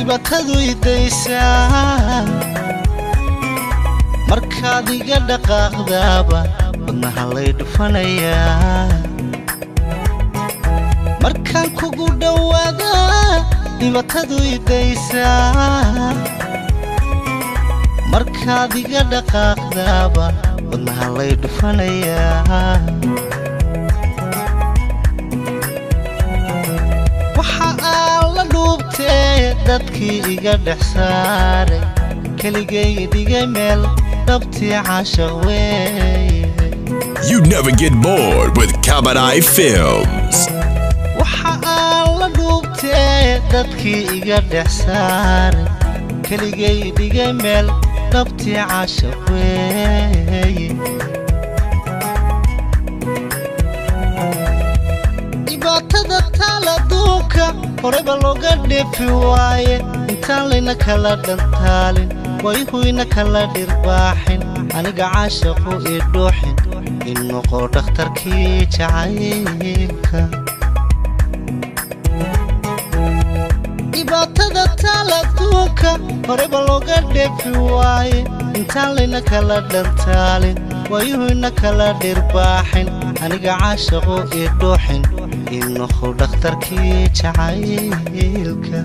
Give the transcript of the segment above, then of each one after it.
dhibaatadu idaysaa markaad iga dhaqaaqdaaba wadnaha lay dhufanayaa markaan kugu dhawaada dhibaatadu idaysaa markaad iga dhaqaaqdaaba wadnaha lay dhufanayaa waxa aan la dhuubtee dadkii iga dhex saaray keligay dhigay meel dhabtii caashaq weeye. You never get bored with Cabaret Films. waxa aan la dhuubtee dadkii iga dhex saaray keligay dhigay meel dhabtii caashaq weeye. dhibaatada taaladuunka horeba looga dheefi waaye intaan layna kala dhantaalin wayhuyna kala dhirbaaxin aniga caashaqu ii dhuuxin in noqo dhakhtarkii jacaylka. dhibaatada taaladuunka horeba looga dheefi waaye intaan layna kala dhantaalin wayhuyna kala dhirbaaxin aniga caashaqu ii dhuuxin in noqo dhakhtarkii jacaylka.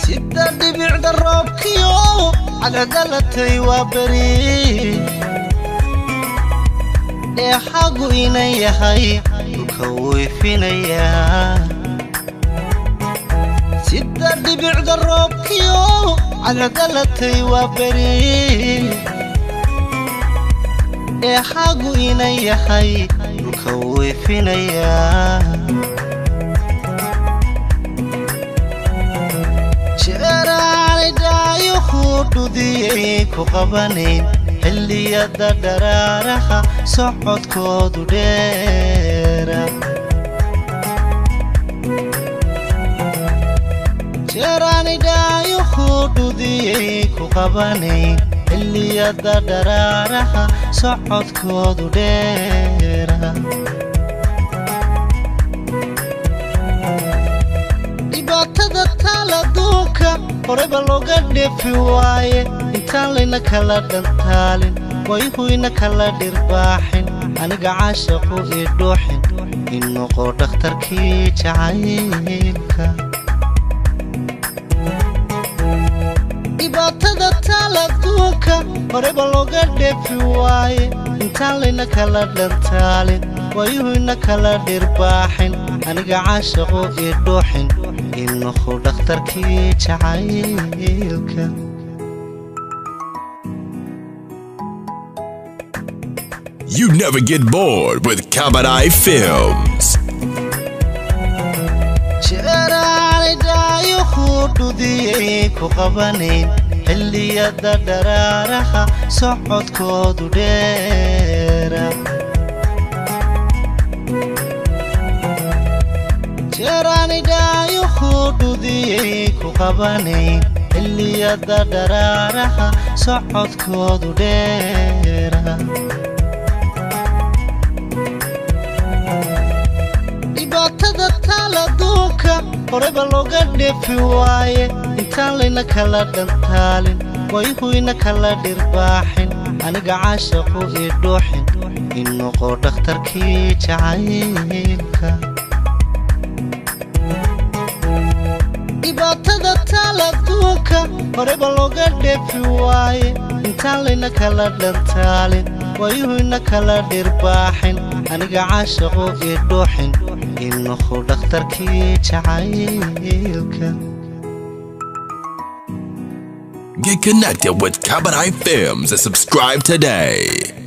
sida dhibicda roobkiyo cadcedalatay waa beri dheexagu inan yahay dhulka wuu ifinayaa. sida dhibicda roobkiyo cadcedalatay waa beri dheexagu inan yahay dhulka wuu ifinayaa. dhudiyay ku qabanayn xilliyada dharaaraha socodkoodu dheera. jeeraanidhaayuhu dhudiyay ku qabanayn xilliyada dharaaraha socodkoodu dheera. dhibaatada taaladuunka horeba looga dheefi waaye intaan layna kala dhantaalin wayhuyna kala dhirbaaxin aniga caashaqu ii dhuuxin in noqo dhakhtarkii jacaylka. dhibaatada taaladuunka horeba looga dheefi waaye intaan layna kala dhantaalin wayhuyna kala dhirbaaxin aniga caashaqu ii dhuuxin in noqo dhakhtarkii jacaylka. You never get bored with Cabaret Films. jeeraanidhaayuhu dhudiyay ku qabanayn xilliyada dharaaraha socodkoodu dheera. jeeraanidhaayuhu dhudiyay ku qabanayn xilliyada dharaaraha socodkoodu dheera. dhibaatada taaladuunka horeba looga dheefi waaye intaan layna kala dhantaalin wayhuyna kala dhirbaaxin aniga caashaqu ii dhuuxin in noqo dhakhtarkii jacaylka. dhibaatada taaladuunka horeba looga dheefi waaye intaan layna kala dhantaalin wayhuyna kala dhirbaaxin aniga caashaqu ii dhuuxin in noqo dhakhtarkii jacaylka. Get connected with Cabaret Films and subscribe today.